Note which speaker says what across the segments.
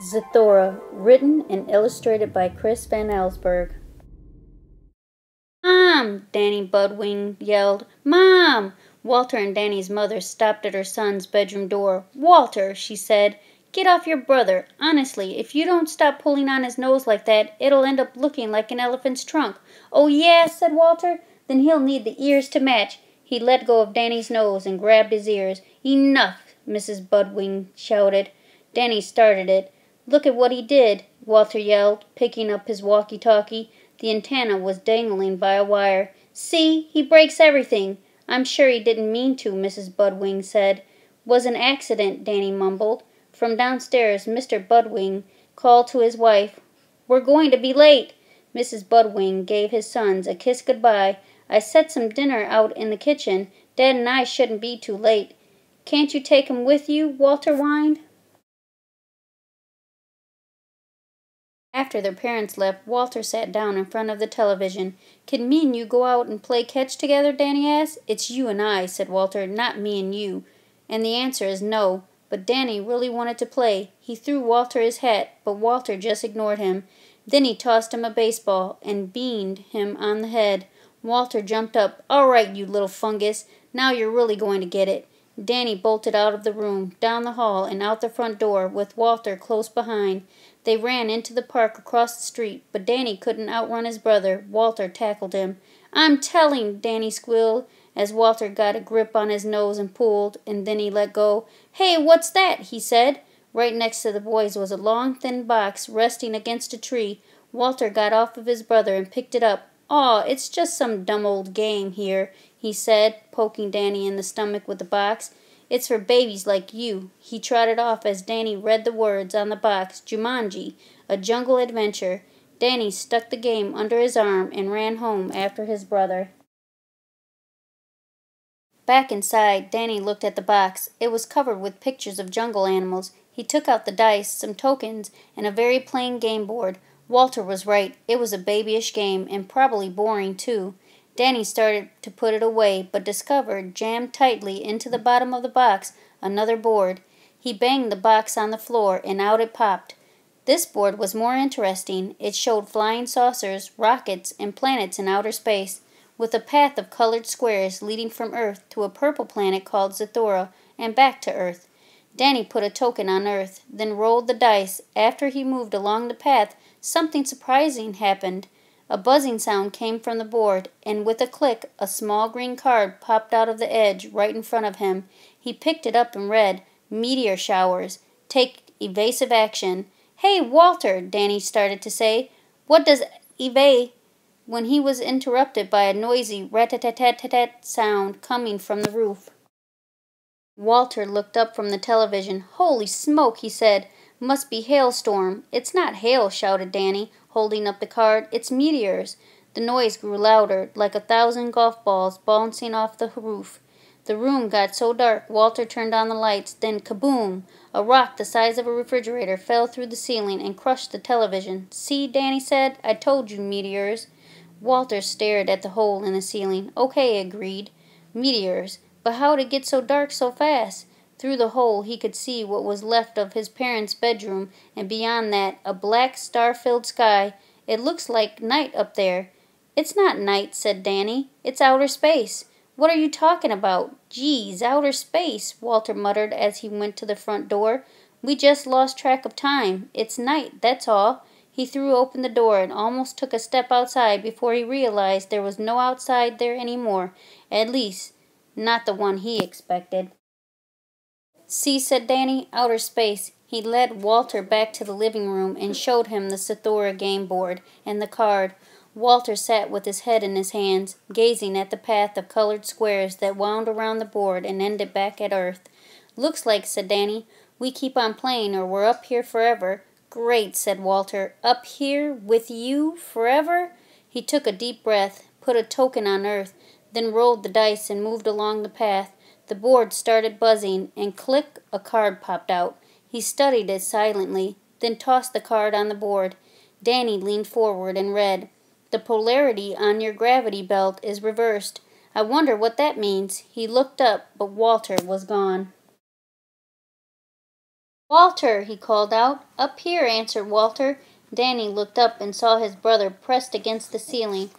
Speaker 1: Zathura, written and illustrated by Chris Van Allsburg. "Mom!" Danny Budwing yelled. "Mom!" Walter and Danny's mother stopped at her son's bedroom door. "Walter," she said, "get off your brother. Honestly, if you don't stop pulling on his nose like that, it'll end up looking like an elephant's trunk." "Oh, yeah," said Walter. "Then he'll need the ears to match." He let go of Danny's nose and grabbed his ears. "Enough!" Mrs. Budwing shouted. Danny started it. "Look at what he did," Walter yelled, picking up his walkie-talkie. The antenna was dangling by a wire. "See, he breaks everything." "I'm sure he didn't mean to," Mrs. Budwing said. "Was an accident," Danny mumbled. From downstairs, Mr. Budwing called to his wife. "We're going to be late." Mrs. Budwing gave his sons a kiss goodbye. "I set some dinner out in the kitchen. Dad and I shouldn't be too late." "Can't you take him with you?" Walter whined. After their parents left, Walter sat down in front of the television. "Can me and you go out and play catch together?" Danny asked. "It's you and I," said Walter, "not me and you." And the answer is no. But Danny really wanted to play. He threw Walter his hat, but Walter just ignored him. Then he tossed him a baseball and beaned him on the head. Walter jumped up. "All right, you little fungus. Now you're really going to get it." Danny bolted out of the room, down the hall, and out the front door, with Walter close behind. They ran into the park across the street, but Danny couldn't outrun his brother. Walter tackled him. "I'm telling," Danny squealed, as Walter got a grip on his nose and pulled, and then he let go. "Hey, what's that?" he said. Right next to the boys was a long, thin box resting against a tree. Walter got off of his brother and picked it up. "Aw, it's just some dumb old game here," he said, poking Danny in the stomach with the box. "It's for babies like you." He trotted off as Danny read the words on the box, "Jumanji, a jungle adventure." Danny stuck the game under his arm and ran home after his brother. Back inside, Danny looked at the box. It was covered with pictures of jungle animals. He took out the dice, some tokens, and a very plain game board. Walter was right. It was a babyish game, and probably boring, too. Danny started to put it away, but discovered, jammed tightly into the bottom of the box, another board. He banged the box on the floor, and out it popped. This board was more interesting. It showed flying saucers, rockets, and planets in outer space, with a path of colored squares leading from Earth to a purple planet called Zathura, and back to Earth. Danny put a token on Earth, then rolled the dice. After he moved along the path, something surprising happened. A buzzing sound came from the board, and with a click, a small green card popped out of the edge right in front of him. He picked it up and read, "Meteor showers. Take evasive action." "Hey, Walter," Danny started to say. "What does evade?" when he was interrupted by a noisy rat-tat-tat-tat-tat sound coming from the roof. Walter looked up from the television. "Holy smoke," he said. "Must be hailstorm." "It's not hail," shouted Danny, holding up the card. "It's meteors." The noise grew louder, like 1,000 golf balls bouncing off the roof. The room got so dark, Walter turned on the lights. Then kaboom! A rock the size of a refrigerator fell through the ceiling and crushed the television. "See," Danny said, "I told you meteors." Walter stared at the hole in the ceiling. "Okay," agreed. Meteors. But how'd it get so dark so fast? Through the hole he could see what was left of his parents' bedroom, and beyond that, a black, star-filled sky. "It looks like night up there." "It's not night," said Danny. "It's outer space." "What are you talking about?" "Geez, outer space," Walter muttered as he went to the front door. "We just lost track of time. It's night, that's all." He threw open the door and almost took a step outside before he realized there was no outside there any more. At least, not the one he expected. "See," said Danny, "outer space." He led Walter back to the living room and showed him the Zathura game board and the card. Walter sat with his head in his hands, gazing at the path of colored squares that wound around the board and ended back at Earth. "Looks like," said Danny, "we keep on playing or we're up here forever." "Great," said Walter. "Up here with you forever?" He took a deep breath, put a token on Earth, then rolled the dice and moved along the path. The board started buzzing, and click, a card popped out. He studied it silently, then tossed the card on the board. Danny leaned forward and read, "The polarity on your gravity belt is reversed." "I wonder what that means." He looked up, but Walter was gone. "Walter!" he called out. "Up here," answered Walter. Danny looked up and saw his brother pressed against the ceiling.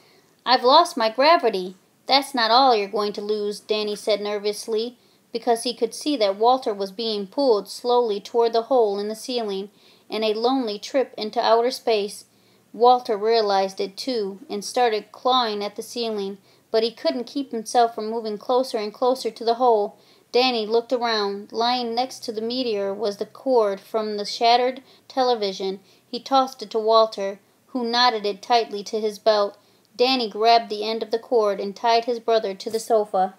Speaker 1: "I've lost my gravity." "That's not all you're going to lose," Danny said nervously, because he could see that Walter was being pulled slowly toward the hole in the ceiling, and a lonely trip into outer space. Walter realized it too, and started clawing at the ceiling, but he couldn't keep himself from moving closer and closer to the hole. Danny looked around. Lying next to the meteor was the cord from the shattered television. He tossed it to Walter, who knotted it tightly to his belt. Danny grabbed the end of the cord and tied his brother to the sofa.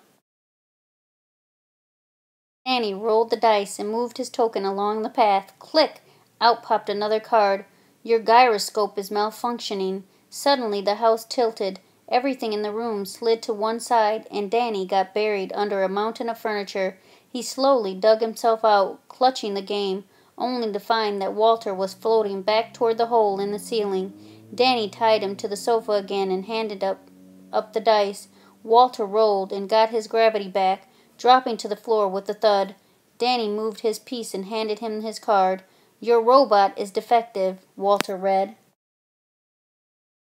Speaker 1: Danny rolled the dice and moved his token along the path. Click! Out popped another card. "Your gyroscope is malfunctioning." Suddenly the house tilted. Everything in the room slid to one side, and Danny got buried under a mountain of furniture. He slowly dug himself out, clutching the game, only to find that Walter was floating back toward the hole in the ceiling. Danny tied him to the sofa again and handed up the dice. Walter rolled and got his gravity back, dropping to the floor with a thud. Danny moved his piece and handed him his card. "Your robot is defective," Walter read.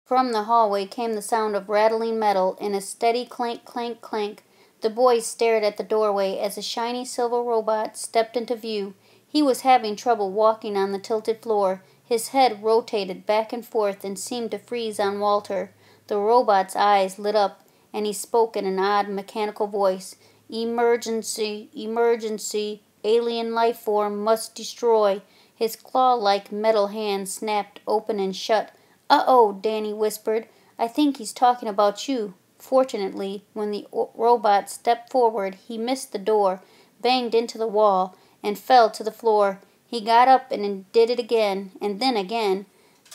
Speaker 1: From the hallway came the sound of rattling metal and a steady clank, clank, clank. The boys stared at the doorway as a shiny silver robot stepped into view. He was having trouble walking on the tilted floor. His head rotated back and forth and seemed to freeze on Walter. The robot's eyes lit up, and he spoke in an odd mechanical voice. "Emergency, emergency, alien life form must destroy." His claw-like metal hand snapped open and shut. "Uh-oh," Danny whispered. "I think he's talking about you." Fortunately, when the robot stepped forward, he missed the door, banged into the wall, and fell to the floor. He got up and did it again, and then again.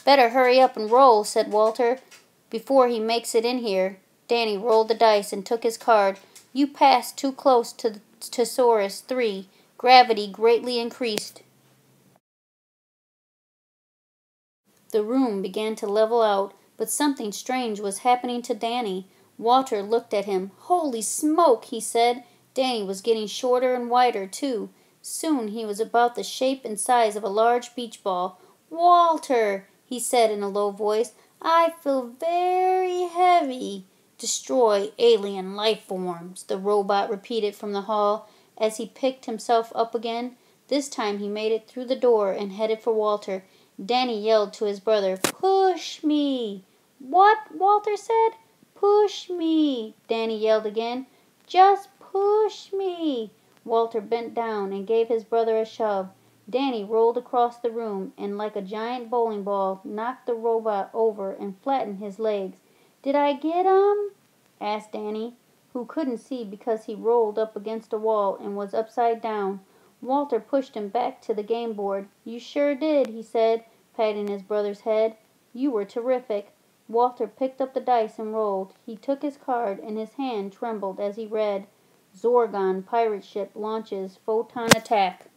Speaker 1: "Better hurry up and roll," said Walter, "before he makes it in here." Danny rolled the dice and took his card. "You passed too close to Saurus 3. Gravity greatly increased." The room began to level out, but something strange was happening to Danny. Walter looked at him. "Holy smoke!" he said. Danny was getting shorter and wider, too. Soon he was about the shape and size of a large beach ball. "Walter," he said in a low voice, "I feel very heavy." "Destroy alien life forms," the robot repeated from the hall as he picked himself up again. This time he made it through the door and headed for Walter. Danny yelled to his brother, "Push me!" "What?" Walter said. "Push me!" Danny yelled again. "Just push me!" Walter bent down and gave his brother a shove. Danny rolled across the room and, like a giant bowling ball, knocked the robot over and flattened his legs. "Did I get 'em?" asked Danny, who couldn't see because he rolled up against a wall and was upside down. Walter pushed him back to the game board. "You sure did," he said, patting his brother's head. "You were terrific." Walter picked up the dice and rolled. He took his card, and his hand trembled as he read, "Zorgon pirate ship launches photon attack."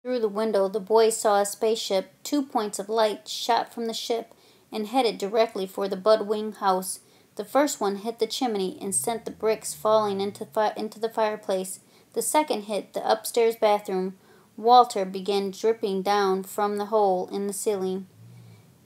Speaker 1: Through the window the boys saw a spaceship. 2 points of light shot from the ship and headed directly for the Budwing house. The first one hit the chimney and sent the bricks falling into the fireplace. The second hit the upstairs bathroom. Walter began dripping down from the hole in the ceiling.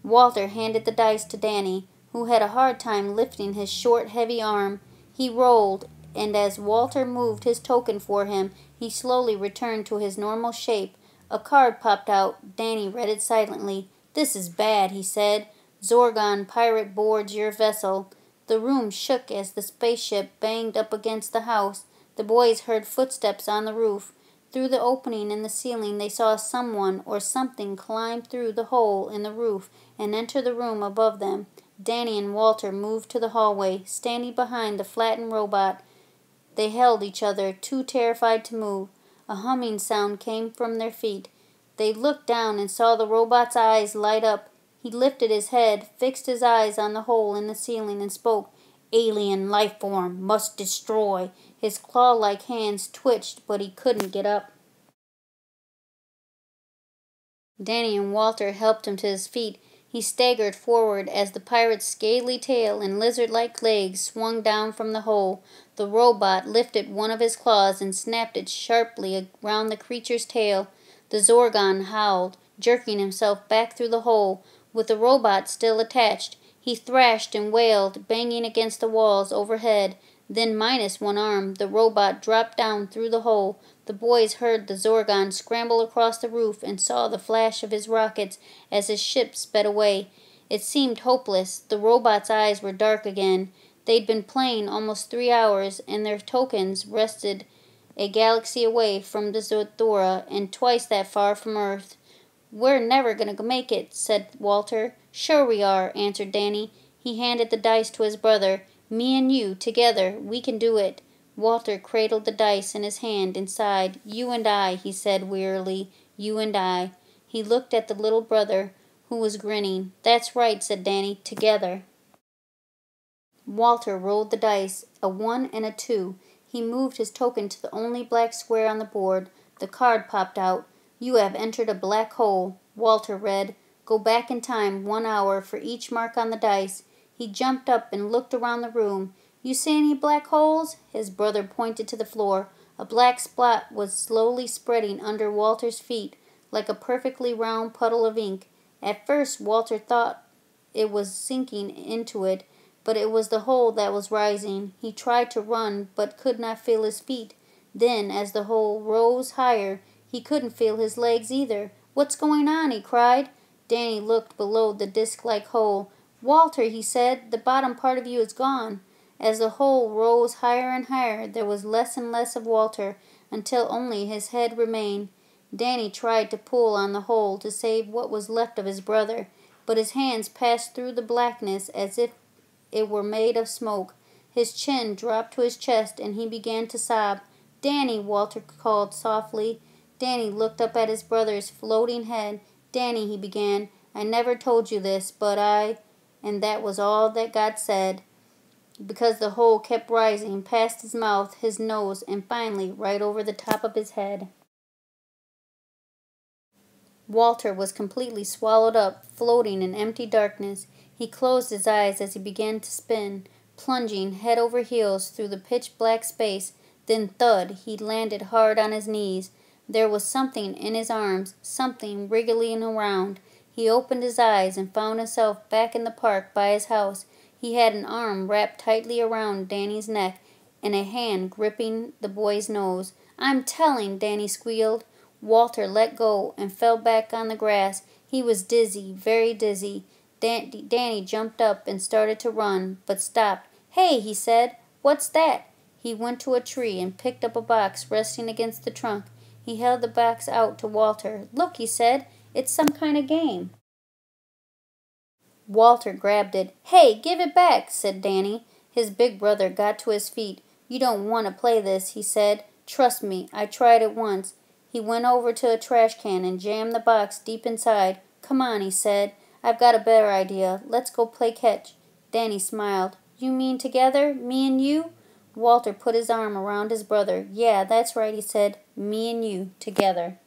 Speaker 1: Walter handed the dice to Danny, who had a hard time lifting his short, heavy arm. He rolled, and as Walter moved his token for him, he slowly returned to his normal shape. A card popped out. Danny read it silently. "This is bad," he said. "Zorgon pirate boards your vessel." The room shook as the spaceship banged up against the house. The boys heard footsteps on the roof. Through the opening in the ceiling they saw someone or something climb through the hole in the roof and enter the room above them. Danny and Walter moved to the hallway, standing behind the flattened robot. They held each other, too terrified to move. A humming sound came from their feet. They looked down and saw the robot's eyes light up. He lifted his head, fixed his eyes on the hole in the ceiling, and spoke. "Alien life form must destroy." His claw-like hands twitched, but he couldn't get up. Danny and Walter helped him to his feet. He staggered forward as the pirate's scaly tail and lizard-like legs swung down from the hole. The robot lifted one of his claws and snapped it sharply around the creature's tail. The Zorgon howled, jerking himself back through the hole. With the robot still attached, he thrashed and wailed, banging against the walls overhead. Then, minus one arm, the robot dropped down through the hole. The boys heard the Zorgon scramble across the roof and saw the flash of his rockets as his ship sped away. It seemed hopeless. The robot's eyes were dark again. They'd been playing almost 3 hours, and their tokens rested a galaxy away from the Zathura and twice that far from Earth. "We're never going to make it," said Walter. "Sure we are," answered Danny. He handed the dice to his brother. "Me and you, together, we can do it." Walter cradled the dice in his hand and sighed. "You and I," he said wearily. "You and I." He looked at the little brother, who was grinning. "That's right," said Danny. "Together." Walter rolled the dice, a 1 and a 2. He moved his token to the only black square on the board. The card popped out. "You have entered a black hole." Walter read, "Go back in time 1 hour for each mark on the dice." He jumped up and looked around the room. "You see any black holes?" His brother pointed to the floor. A black spot was slowly spreading under Walter's feet, like a perfectly round puddle of ink. At first Walter thought it was sinking into it, but it was the hole that was rising. He tried to run, but could not feel his feet. Then, as the hole rose higher, he couldn't feel his legs either. "What's going on?" he cried. Danny looked below the disc-like hole. "Walter," he said, "the bottom part of you is gone." As the hole rose higher and higher, there was less and less of Walter, until only his head remained. Danny tried to pull on the hole to save what was left of his brother, but his hands passed through the blackness as if it were made of smoke. His chin dropped to his chest, and he began to sob. "Danny," Walter called softly. Danny looked up at his brother's floating head. "Danny," he began, "I never told you this, but I—" And that was all that got said, because the hole kept rising past his mouth, his nose, and finally right over the top of his head. Walter was completely swallowed up, floating in empty darkness. He closed his eyes as he began to spin, plunging head over heels through the pitch-black space. Then thud, he landed hard on his knees. There was something in his arms, something wriggling around. He opened his eyes and found himself back in the park by his house. He had an arm wrapped tightly around Danny's neck and a hand gripping the boy's nose. "I'm telling," Danny squealed. Walter let go and fell back on the grass. He was dizzy, very dizzy. Danny jumped up and started to run, but stopped. "Hey," he said, "what's that?" He went to a tree and picked up a box resting against the trunk. He held the box out to Walter. "Look," he said, "it's some kind of game." Walter grabbed it. "Hey, give it back," said Danny. His big brother got to his feet. "You don't want to play this," he said. "Trust me, I tried it once." He went over to a trash can and jammed the box deep inside. "Come on," he said. "I've got a better idea. Let's go play catch." Danny smiled. "You mean together? Me and you?" Walter put his arm around his brother. "Yeah, that's right," he said. "Me and you, together."